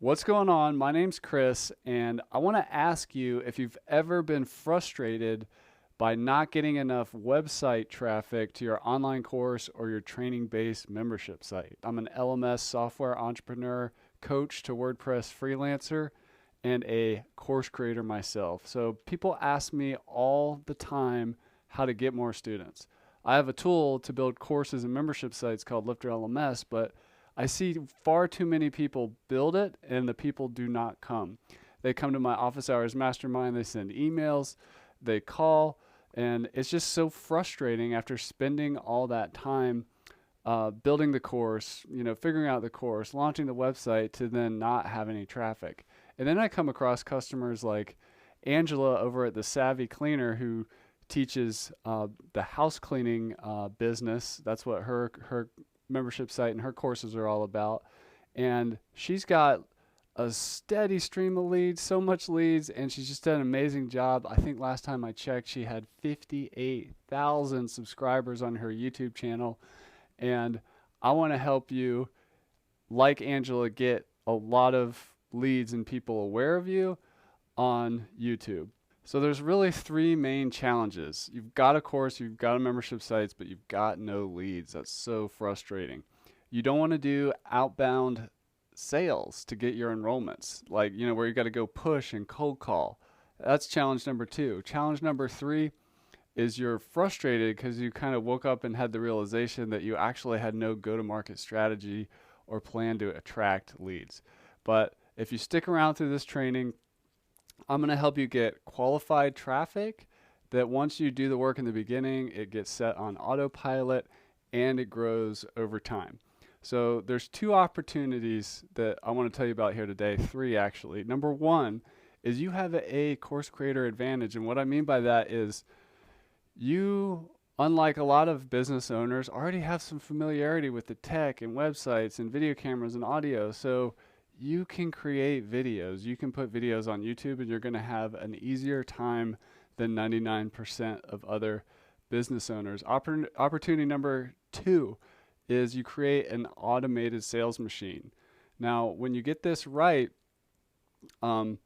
What's going on? My name's Chris, and I want to ask you if you've ever been frustrated by not getting enough website traffic to your online course or your training based membership site. I'm an LMS software entrepreneur, coach to WordPress freelancer, and a course creator myself. So people ask me all the time how to get more students. I have a tool to build courses and membership sites called LifterLMS, but I see far too many people build it and the people do not come. They come to my office hours mastermind, they send emails, they call, and it's just so frustrating after spending all that time building the course, figuring out the course, launching the website to then not have any traffic. And then I come across customers like Angela over at the Savvy Cleaner who teaches the house cleaning business. That's what her membership site and her courses are all about. And she's got a steady stream of leads, so much leads, and she's just done an amazing job. I think last time I checked, she had 58,000 subscribers on her YouTube channel. And I want to help you, like Angela, get a lot of leads and people aware of you on YouTube. So there's really three main challenges. You've got a course, you've got a membership sites, but you've got no leads. That's so frustrating. You don't want to do outbound sales to get your enrollments, like, where you got to go push and cold call. That's challenge number two. Challenge number three is you're frustrated because you kind of woke up and had the realization that you actually had no go-to-market strategy or plan to attract leads. But if you stick around through this training, I'm going to help you get qualified traffic that once you do the work in the beginning, it gets set on autopilot and it grows over time. So there's two opportunities that I want to tell you about here today, three actually. Number one is you have a course creator advantage. And what I mean by that is you, unlike a lot of business owners, already have some familiarity with the tech and websites and video cameras and audio. So you can create videos. You can put videos on YouTube and you're going to have an easier time than 99% of other business owners. Opportunity number two is you create an automated sales machine. Now, when you get this right, you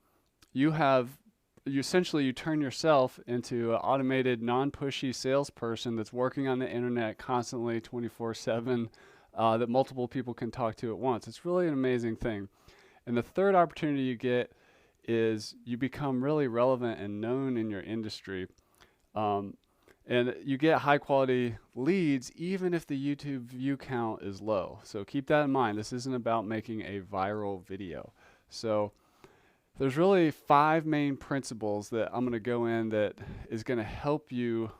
essentially turn yourself into an automated, non-pushy salesperson that's working on the internet constantly 24/7 that multiple people can talk to at once. It's really an amazing thing. And the third opportunity you get is you become really relevant and known in your industry. And you get high quality leads even if the YouTube view count is low. So keep that in mind. This isn't about making a viral video. So there's really five main principles that I'm going to go in that is going to help you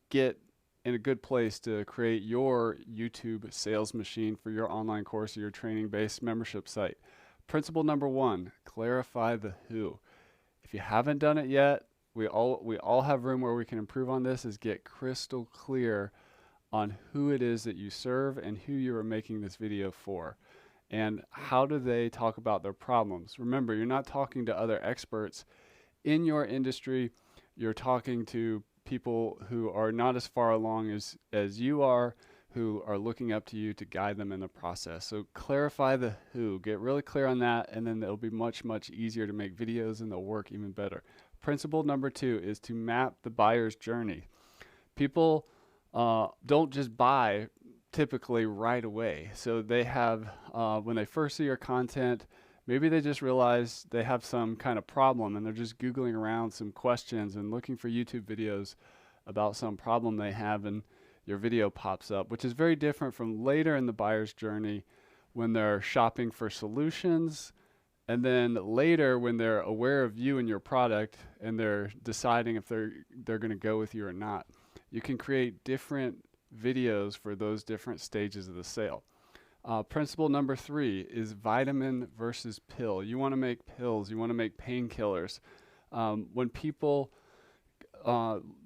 get in a good place to create your YouTube sales machine for your online course or your training-based membership site. Principle number one, clarify the who. If you haven't done it yet, we all have room where we can improve on this, is get crystal clear on who it is that you serve and who you are making this video for. And how do they talk about their problems? Remember, you're not talking to other experts in your industry. You're talking to people who are not as far along as you are, who are looking up to you to guide them in the process. So clarify the who, get really clear on that, and then it'll be much, much easier to make videos and they'll work even better. Principle number two is to map the buyer's journey. People don't just buy typically right away. So they have, when they first see your content, maybe they just realize they have some kind of problem and they're just Googling around some questions and looking for YouTube videos about some problem they have, and your video pops up, which is very different from later in the buyer's journey when they're shopping for solutions, and then later when they're aware of you and your product and they're deciding if they're going to go with you or not. You can create different videos for those different stages of the sale. Principle number three is vitamin versus pill. You want to make pills, you want to make painkillers. When people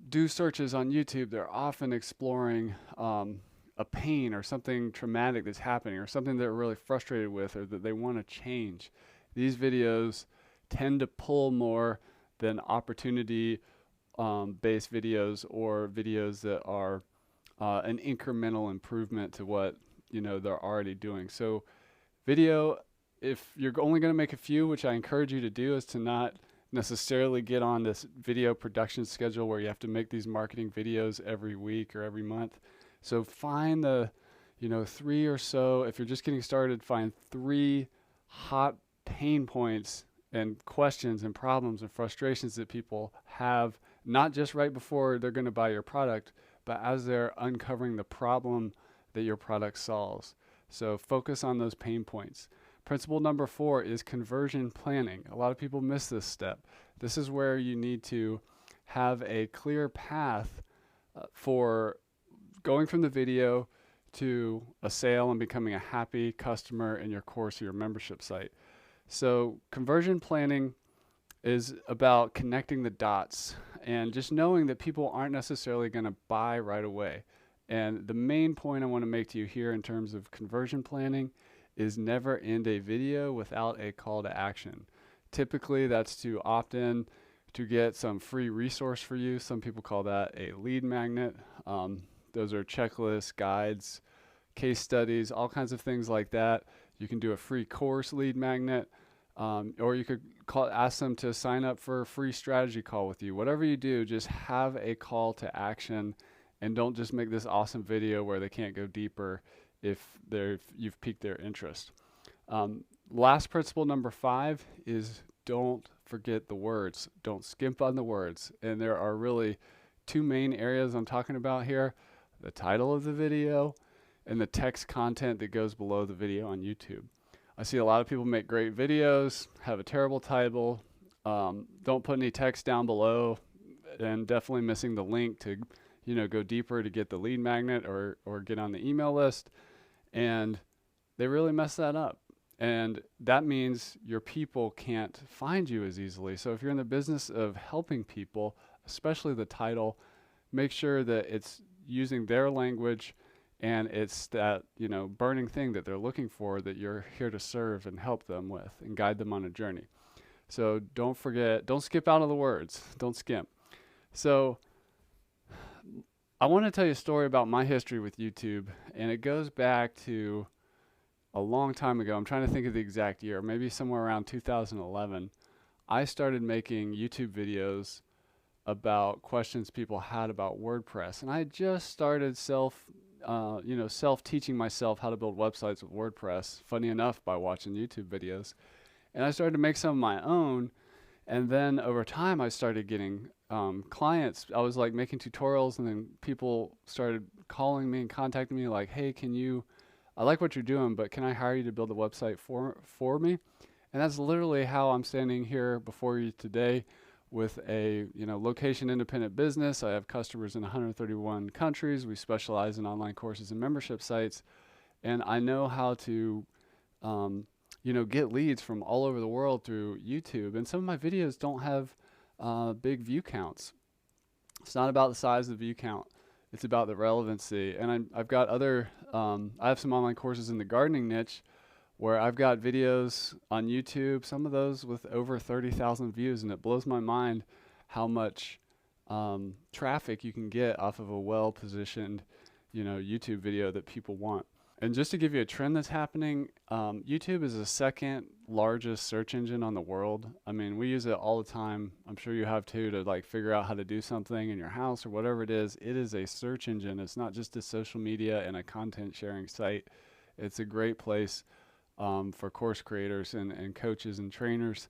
do searches on YouTube, they're often exploring a pain or something traumatic that's happening or something they're really frustrated with or that they want to change. These videos tend to pull more than opportunity based videos or videos that are an incremental improvement to what they're already doing. So video if you're only going to make a few, which I encourage you to do, is to not necessarily get on this video production schedule where you have to make these marketing videos every week or every month. So find the, 3 or so. If you're just getting started, find 3 hot pain points and questions and problems and frustrations that people have, not just right before they're going to buy your product, but as they're uncovering the problem that your product solves. So focus on those pain points. Principle number 4 is conversion planning. A lot of people miss this step. This is where you need to have a clear path for going from the video to a sale and becoming a happy customer in your course or your membership site. So conversion planning is about connecting the dots and just knowing that people aren't necessarily going to buy right away. And the main point I want to make to you here in terms of conversion planning is never end a video without a call to action. Typically, that's to opt in to get some free resource for you. Some people call that a lead magnet. Those are checklists, guides, case studies, all kinds of things like that. You can do a free course lead magnet, or you could ask them to sign up for a free strategy call with you. Whatever you do, just have a call to action, and don't just make this awesome video where they can't go deeper if you've piqued their interest. Last principle number 5 is don't forget the words. Don't skimp on the words. And there are really 2 main areas I'm talking about here: the title of the video and the text content that goes below the video on YouTube. I see a lot of people make great videos, have a terrible title, don't put any text down below, and definitely missing the link to go deeper to get the lead magnet or get on the email list. And they really mess that up. And that means your people can't find you as easily. So if you're in the business of helping people, especially the title, make sure that it's using their language and it's that, burning thing that they're looking for, that you're here to serve and help them with and guide them on a journey. So don't skip out on the words. Don't skimp. So I want to tell you a story about my history with YouTube, and it goes back to a long time ago. I'm trying to think of the exact year, maybe somewhere around 2011. I started making YouTube videos about questions people had about WordPress, and I just started self-teaching myself how to build websites with WordPress, funny enough, by watching YouTube videos. And I started to make some of my own, and then over time I started getting clients. I was like making tutorials, and then people started calling me and contacting me like, hey, I like what you're doing, but can I hire you to build a website for me? And that's literally how I'm standing here before you today with a location independent business. I have customers in 131 countries. We specialize in online courses and membership sites, and I know how to get leads from all over the world through YouTube. And some of my videos don't have big view counts. It's not about the size of the view count. It's about the relevancy. And I've got I have some online courses in the gardening niche where I've got videos on YouTube, some of those with over 30,000 views, and it blows my mind how much traffic you can get off of a well-positioned, YouTube video that people want. And just to give you a trend that's happening, YouTube is the second largest search engine on the world. I mean, we use it all the time. I'm sure you have too, to figure out how to do something in your house or whatever it is. It is a search engine. It's not just a social media and a content sharing site. It's a great place for course creators and coaches and trainers,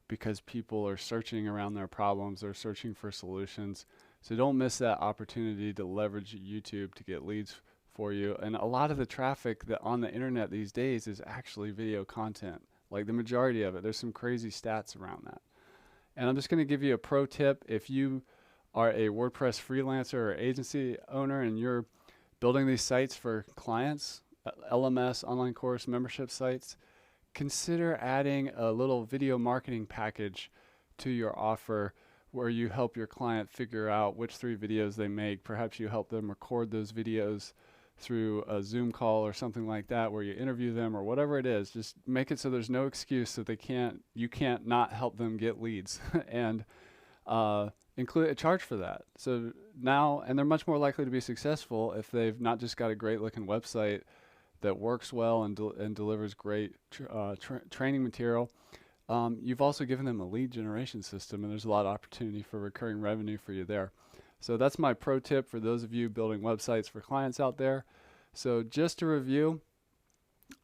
because people are searching around their problems. They're searching for solutions. So don't miss that opportunity to leverage YouTube to get leads for you. And a lot of the traffic that on the internet these days is actually video content, like the majority of it. There's some crazy stats around that. And I'm just going to give you a pro tip. If you are a WordPress freelancer or agency owner and you're building these sites for clients, LMS, online course membership sites, consider adding a little video marketing package to your offer where you help your client figure out which 3 videos they make. Perhaps you help them record those videos through a Zoom call or something like that, where you interview them or whatever it is. Just make it so there's no excuse that you can't not help them get leads, and include a charge for that. So now, and they're much more likely to be successful if they've not just got a great looking website that works well and delivers great training material. You've also given them a lead generation system, and there's a lot of opportunity for recurring revenue for you there. So that's my pro tip for those of you building websites for clients out there. So just to review,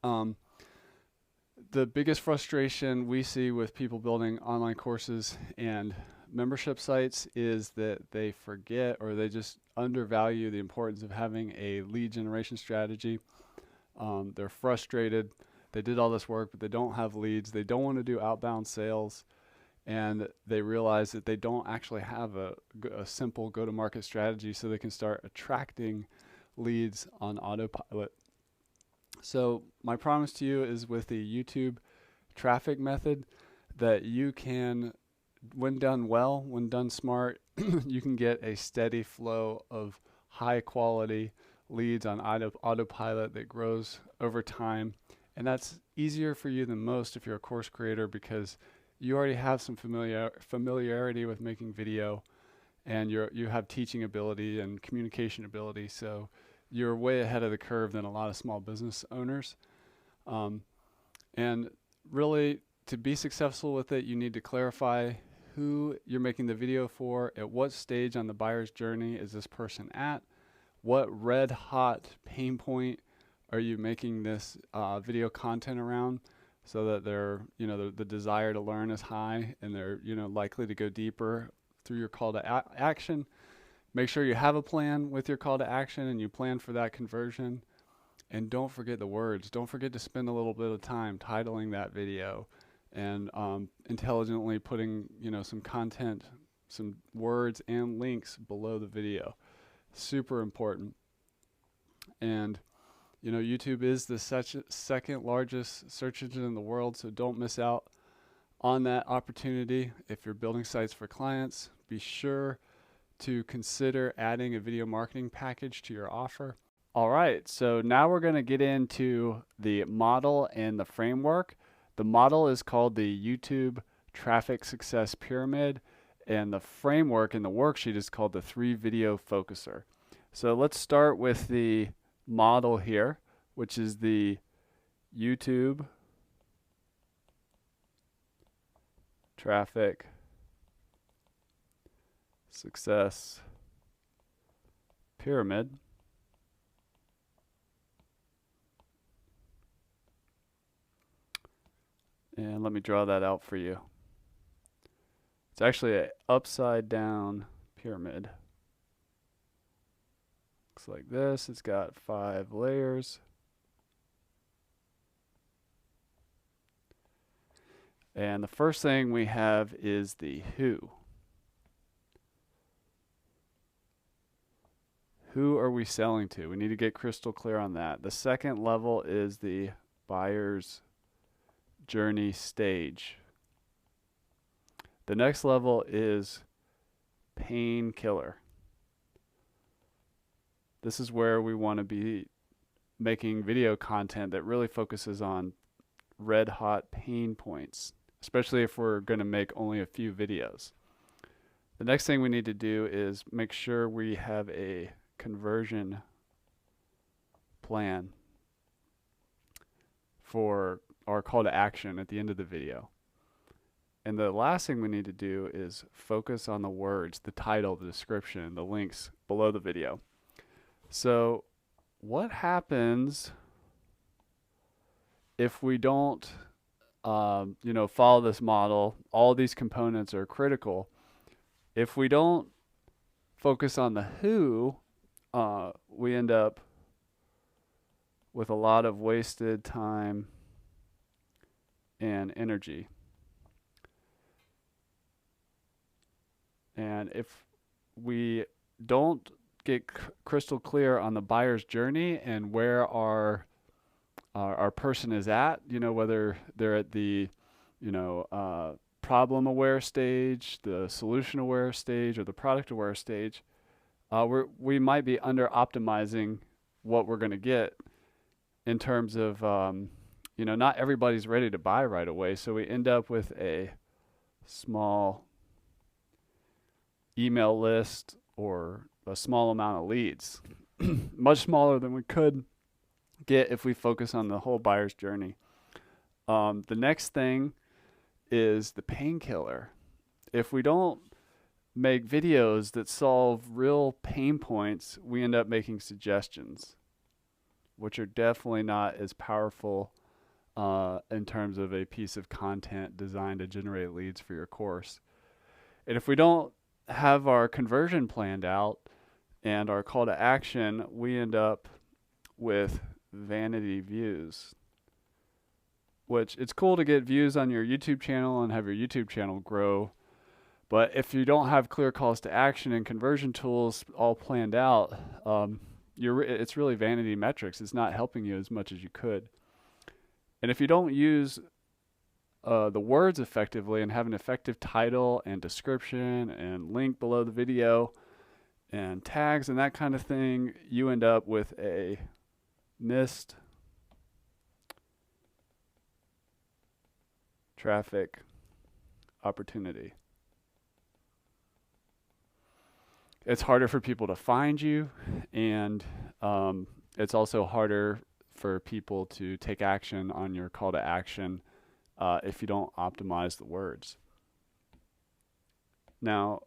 the biggest frustration we see with people building online courses and membership sites is that they forget or they just undervalue the importance of having a lead generation strategy. They're frustrated. They did all this work, but they don't have leads. They don't want to do outbound sales. And they realize that they don't actually have a simple go-to-market strategy so they can start attracting leads on autopilot. So my promise to you is with the YouTube traffic method that you can, when done well, when done smart, you can get a steady flow of high quality leads on autopilot that grows over time. And that's easier for you than most if you're a course creator, because you already have some familiarity with making video, and you have teaching ability and communication ability. So you're way ahead of the curve than a lot of small business owners. And really, to be successful with it, you need to clarify who you're making the video for, at what stage on the buyer's journey is this person at, what red hot pain point are you making this video content around, so that they're, the desire to learn is high and they're, likely to go deeper through your call to action. Make sure you have a plan with your call to action and you plan for that conversion. And don't forget the words. Don't forget to spend a little bit of time titling that video and intelligently putting, some content, some words and links below the video. Super important. And YouTube is the second largest search engine in the world, so don't miss out on that opportunity. If you're building sites for clients, be sure to consider adding a video marketing package to your offer. All right, so now we're going to get into the model and the framework. The model is called the YouTube Traffic Success Pyramid, and the framework in the worksheet is called the 3-video focuser. So let's start with the model here, which is the YouTube Traffic Success Pyramid. And let me draw that out for you. It's actually an upside down pyramid. Looks like this. It's got 5 layers. And the first thing we have is the who. Who are we selling to? We need to get crystal clear on that. The second level is the buyer's journey stage. The next level is painkiller. This is where we want to be making video content that really focuses on red hot pain points, especially if we're going to make only a few videos. The next thing we need to do is make sure we have a conversion plan for our call to action at the end of the video. And the last thing we need to do is focus on the words, the title, the description, the links below the video. So what happens if we don't follow this model? All these components are critical. If we don't focus on the who, we end up with a lot of wasted time and energy. And if we don't get crystal clear on the buyer's journey and where our person is at, whether they're at the problem aware stage, the solution aware stage, or the product aware stage, we might be under optimizing what we're going to get in terms of not everybody's ready to buy right away, so we end up with a small email list or a small amount of leads, much smaller than we could get if we focus on the whole buyer's journey. The next thing is the painkiller. If we don't make videos that solve real pain points, we end up making suggestions, which are definitely not as powerful in terms of a piece of content designed to generate leads for your course. And if we don't have our conversion planned out and our call to action, we end up with vanity views, which it's cool to get views on your YouTube channel and have your YouTube channel grow. But if you don't have clear calls to action and conversion tools all planned out, it's really vanity metrics. It's not helping you as much as you could. And if you don't use the words effectively and have an effective title and description and link below the video and tags and that kind of thing, you end up with a missed traffic opportunity. It's harder for people to find you, and it's also harder for people to take action on your call to action if you don't optimize the words. Now,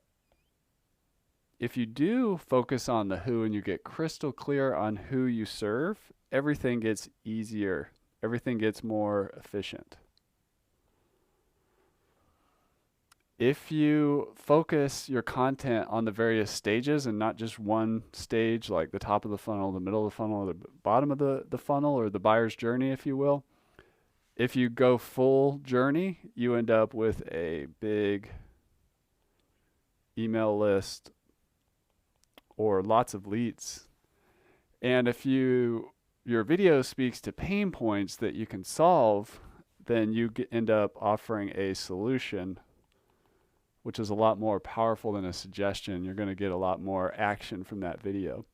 if you do focus on the who and you get crystal clear on who you serve, everything gets easier. Everything gets more efficient. If you focus your content on the various stages and not just one stage, like the top of the funnel, the middle of the funnel, or the bottom of the funnel, or the buyer's journey, if you will, if you go full journey, you end up with a big email list or lots of leads. And if your video speaks to pain points that you can solve, then you end up offering a solution, which is a lot more powerful than a suggestion. You're going to get a lot more action from that video.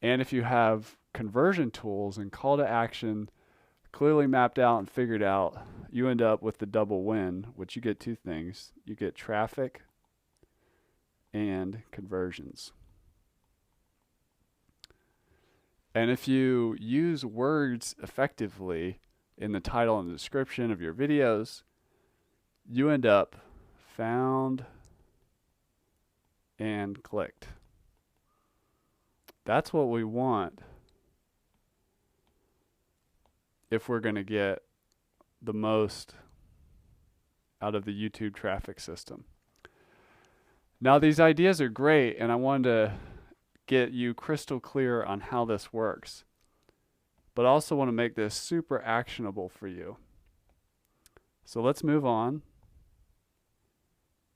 And if you have conversion tools and call to action clearly mapped out and figured out, you end up with the double win, which you get two things. You get traffic and conversions. And if you use words effectively in the title and the description of your videos, you end up found and clicked. That's what we want if we're going to get the most out of the YouTube traffic system. Now, these ideas are great, and I wanted to get you crystal clear on how this works, but I also want to make this super actionable for you. So let's move on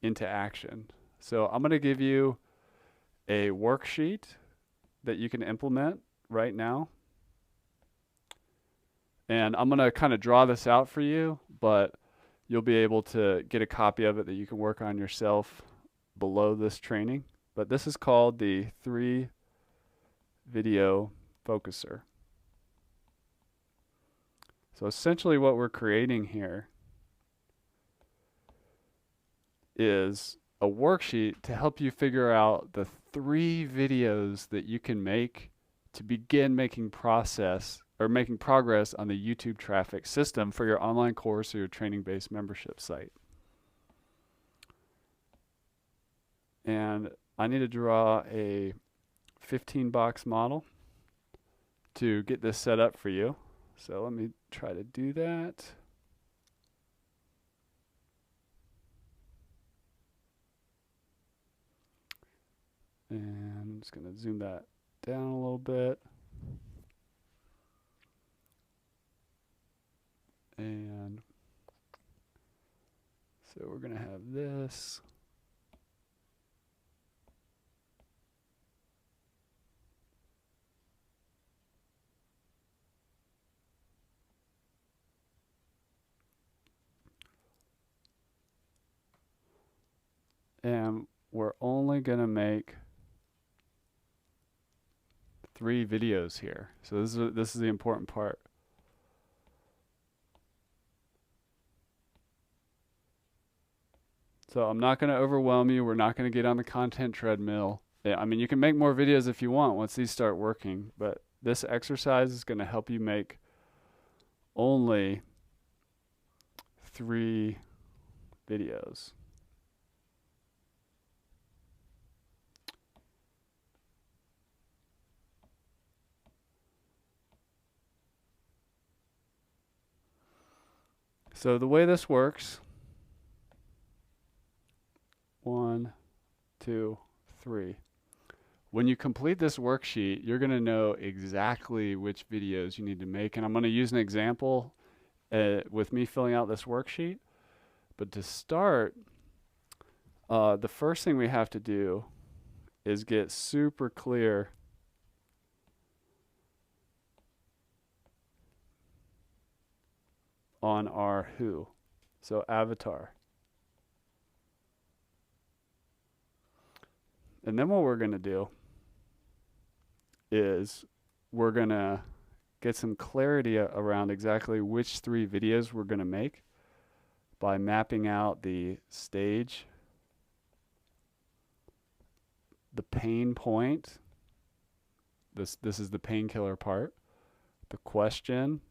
into action. So I'm going to give you a worksheet that you can implement right now. And I'm going to kind of draw this out for you, but you'll be able to get a copy of it that you can work on yourself below this training. But this is called the 3 video focuser. So essentially what we're creating here is a worksheet to help you figure out the 3 videos that you can make to begin making progress on the YouTube traffic system for your online course or your training-based membership site. And I need to draw a 15-box model to get this set up for you. So let me try to do that. And I'm just going to zoom that down a little bit. And so we're going to have this. And we're only going to make 3 videos here. So this is the important part. So I'm not going to overwhelm you. We're not going to get on the content treadmill. Yeah, I mean, you can make more videos if you want once these start working, but This exercise is going to help you make only 3 videos. So the way this works, 1, 2, 3. When you complete this worksheet, you're going to know exactly which videos you need to make. And I'm going to use an example with me filling out this worksheet. But to start, the first thing we have to do is get super clear on our who. So avatar. And then what we're going to do is we're going to get some clarity around exactly which 3 videos we're going to make by mapping out the stage, the pain point. This is the painkiller part. The question,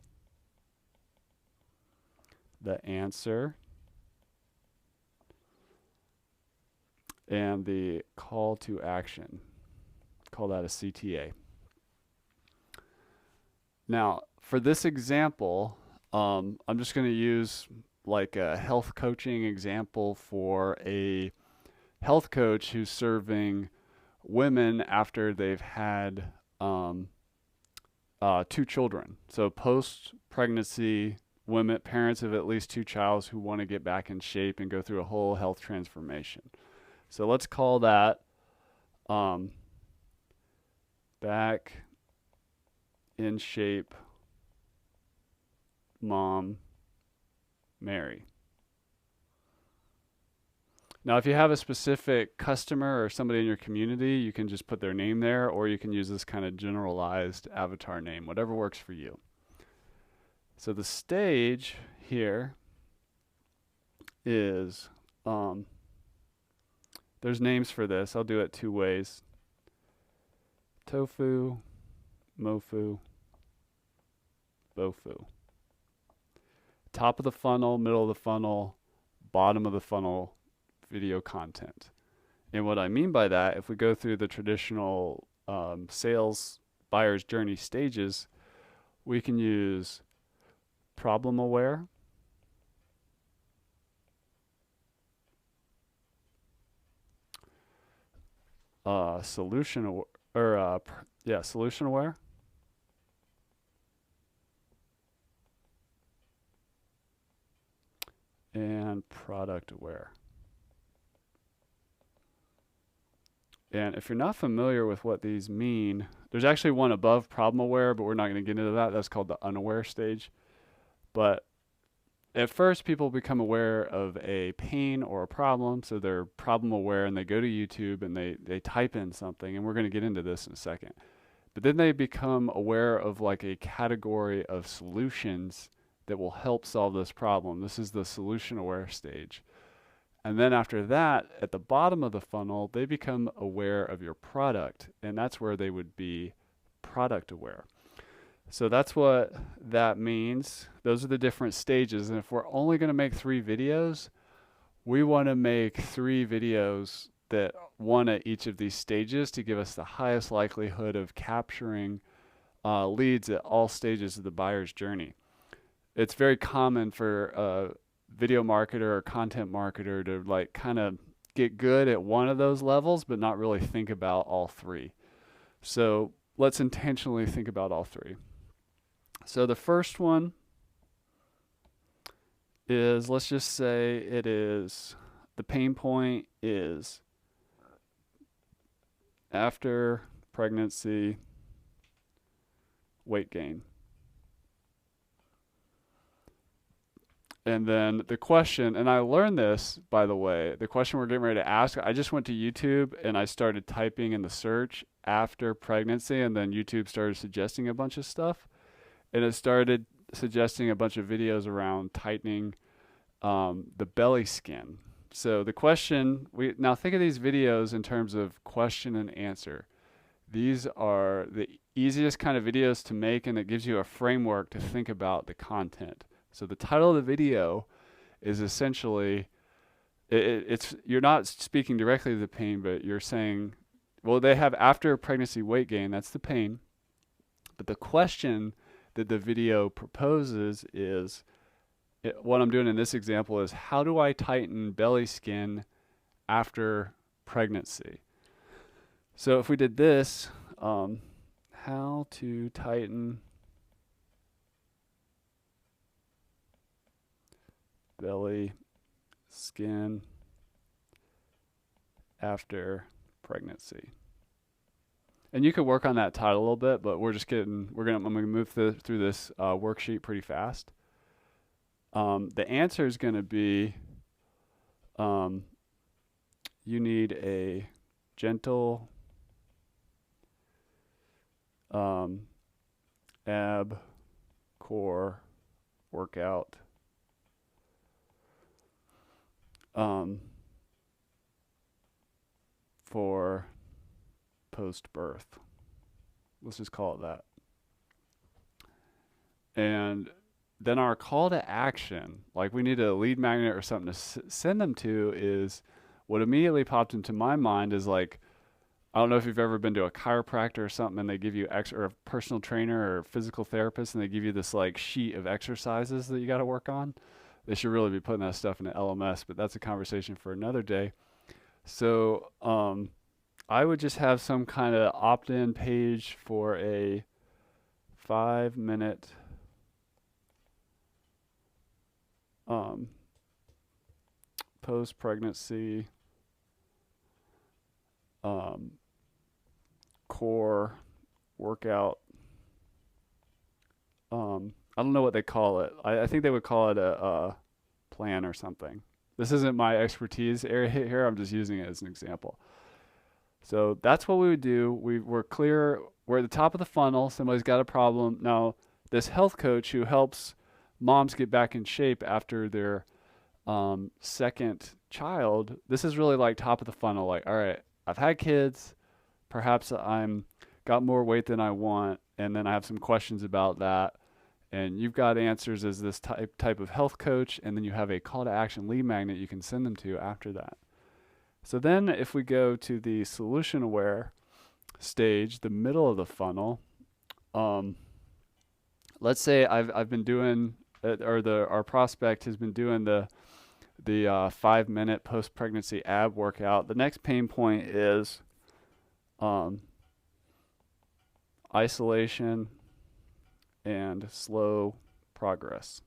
the answer, and the call to action. Call that a CTA. Now, for this example, I'm just going to use like a health coaching example for a health coach who's serving women after they've had 2 children. So post-pregnancy women, parents of at least 2 children who want to get back in shape and go through a whole health transformation. So let's call that back in shape mom Mary. Now, if you have a specific customer or somebody in your community, you can just put their name there, or you can use this kind of generalized avatar name, whatever works for you. So the stage here is, there's names for this. I'll do it 2 ways. Tofu, mofu, bofu. Top of the funnel, middle of the funnel, bottom of the funnel video content. And what I mean by that, if we go through the traditional sales buyer's journey stages, we can use problem aware, solution aware, and product aware. And if you're not familiar with what these mean, there's actually one above problem aware, but we're not going to get into that. That's called the unaware stage. But at first, people become aware of a pain or a problem, so they're problem aware, and they go to YouTube and they type in something, and we're going to get into this in a second. But then they become aware of like a category of solutions that will help solve this problem. This is the solution aware stage. And then after that, at the bottom of the funnel, they become aware of your product, and that's where they would be product aware. So that's what that means. Those are the different stages. And if we're only going to make 3 videos, we want to make 3 videos that one at each of these stages to give us the highest likelihood of capturing leads at all stages of the buyer's journey. It's very common for a video marketer or content marketer to like kind of get good at one of those levels, but not really think about all 3. So let's intentionally think about all 3. So the first one is, let's just say it is, the pain point is after pregnancy weight gain. And then the question, and I learned this, by the way, the question we're getting ready to ask, I just went to YouTube and I started typing in the search after pregnancy, and then YouTube started suggesting a bunch of stuff. And it started suggesting a bunch of videos around tightening the belly skin. So the question, now think of these videos in terms of question and answer. These are easiest kind of videos to make, and it gives you a framework to think about the content. So the title of the video is essentially, it's you're not speaking directly to the pain, but you're saying, well, they have after pregnancy weight gain, that's the pain. But the question that the video proposes is, what I'm doing in this example is, how do I tighten belly skin after pregnancy? So if we did this, how to tighten belly skin after pregnancy. And you could work on that title a little bit, but I'm gonna move through this worksheet pretty fast. The answer is gonna be, you need a gentle ab core workout for post-birth. Let's just call it that. And then our call to action, like we need a lead magnet or something to send them to, is what immediately popped into my mind is like, I don't know if you've ever been to a chiropractor or something and they give you or a personal trainer or physical therapist and they give you this like sheet of exercises that you got to work on. They should really be putting that stuff in the LMS, but that's a conversation for another day. So I would just have some kind of opt-in page for a 5-minute post-pregnancy core workout. I don't know what they call it. I think they would call it a plan or something. This isn't my expertise area here. I'm just using it as an example. So that's what we would do. We're clear. We're at the top of the funnel. Somebody's got a problem. Now, this health coach who helps moms get back in shape after their second child, this is really like top of the funnel. Like, all right, I've had kids. Perhaps I'm got more weight than I want, and then I have some questions about that. And you've got answers as this type of health coach, and then you have a call to action lead magnet you can send them to after that. So then if we go to the solution aware stage, the middle of the funnel, let's say I've been doing, our prospect has been doing the 5-minute post-pregnancy ab workout. The next pain point is isolation and slow progress.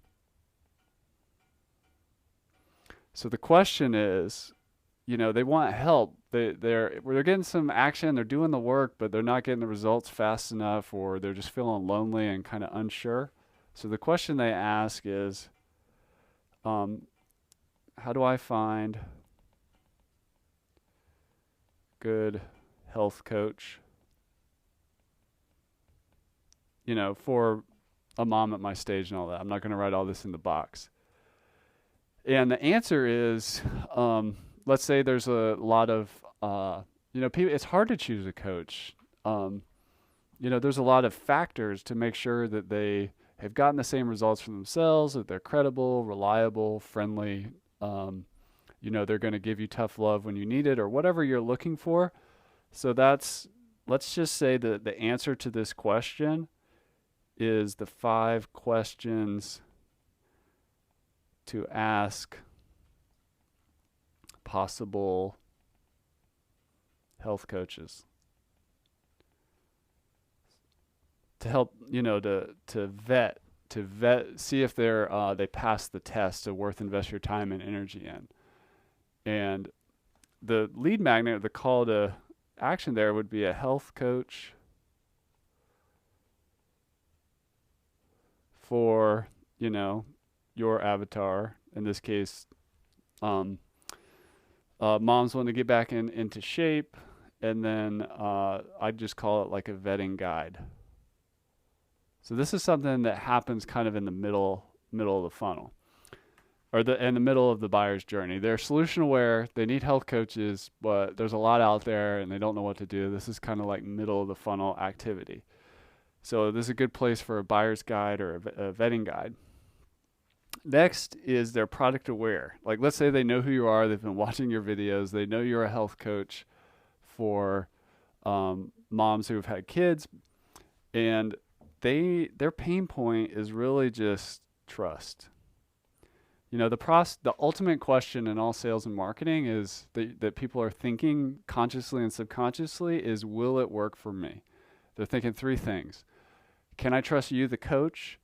So the question is, they want help. They're getting some action, they're doing the work, but they're not getting the results fast enough, or they're just feeling lonely and kind of unsure. So the question they ask is, how do I find good health coach, for a mom at my stage and all that? I'm not going to write all this in the box. And the answer is, let's say there's a lot of, people, it's hard to choose a coach. There's a lot of factors to make sure that they have gotten the same results for themselves, that they're credible, reliable, friendly. They're going to give you tough love when you need it, or whatever you're looking for. So let's just say that the answer to this question is the 5 questions to ask possible health coaches to help, to vet, see if they pass the test of worth invest your time and energy in. And the lead magnet, the call to action there would be a health coach for, your avatar. In this case, moms want to get back into shape, and then I'd just call it like a vetting guide. So this is something that happens kind of in the middle of the funnel, or in the middle of the buyer's journey. They're solution aware, they need health coaches, but there's a lot out there and they don't know what to do. This is kind of like middle of the funnel activity. So this is a good place for a buyer's guide or a vetting guide. Next is they're product aware. Like, let's say they know who you are, they've been watching your videos, they know you're a health coach for moms who have had kids, and their pain point is really just trust. You know, the ultimate question in all sales and marketing is that people are thinking consciously and subconsciously is, will it work for me? They're thinking three things. Can I trust you, the coach?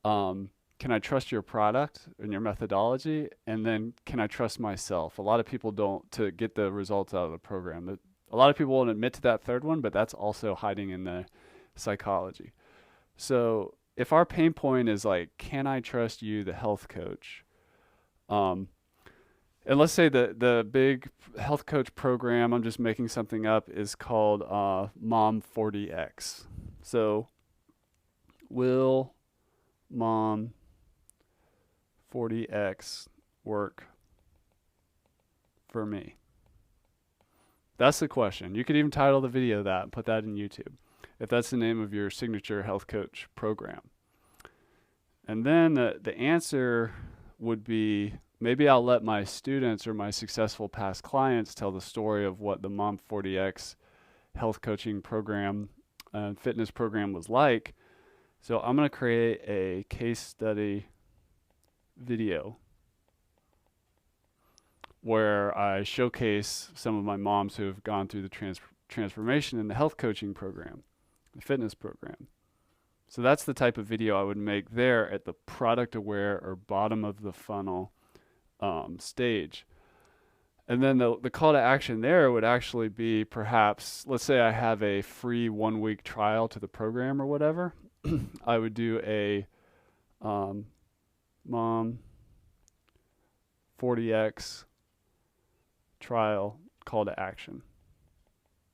Can I trust your product and your methodology? And then can I trust myself? A lot of people don't, to get the results out of the program. A lot of people won't admit to that third one, but that's also hiding in the psychology. So if our pain point is like, can I trust you, the health coach? And let's say the big health coach program, I'm just making something up, is called Mom 40X. So will Mom 40X work for me? That's the question. You could even title the video that and put that in YouTube, if that's the name of your signature health coach program. And then the answer would be, maybe I'll let my students or my successful past clients tell the story of what the Mom 40X health coaching program and fitness program was like. So I'm going to create a case study video where I showcase some of my moms who have gone through the transformation in the health coaching program, the fitness program. So that's the type of video I would make there at the product aware or bottom of the funnel stage. And then the call to action there would actually be, perhaps, let's say I have a free 1-week trial to the program or whatever. I would do a Mom 40X trial call to action.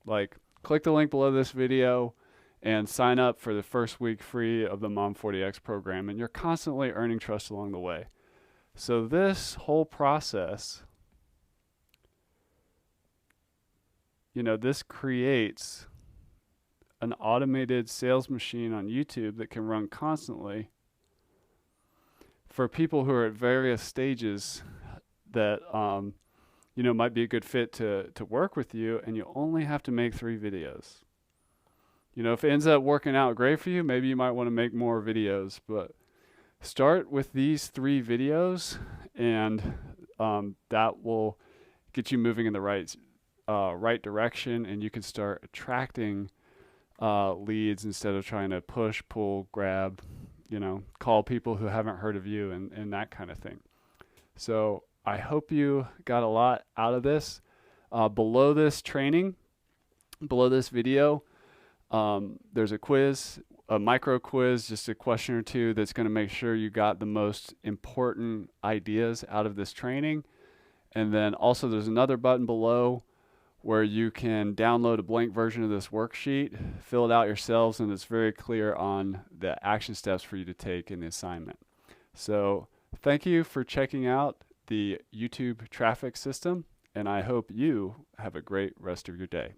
Like, click the link below this video and sign up for the first week free of the Mom 40X program, and you're constantly earning trust along the way. So this whole process, you know, this creates an automated sales machine on YouTube that can run constantly for people who are at various stages that you know, might be a good fit to work with you, and you only have to make 3 videos. You know, if it ends up working out great for you, maybe you might want to make more videos, but start with these 3 videos, and that will get you moving in the right direction, and you can start attracting leads instead of trying to push, pull, grab, you know, call people who haven't heard of you and that kind of thing. So I hope you got a lot out of this. Below this training, below this video, there's a quiz, a micro quiz, just a question or two that's going to make sure you got the most important ideas out of this training. And then also there's another button below where you can download a blank version of this worksheet, fill it out yourselves, and it's very clear on the action steps for you to take in the assignment. So thank you for checking out the YouTube traffic system, and I hope you have a great rest of your day.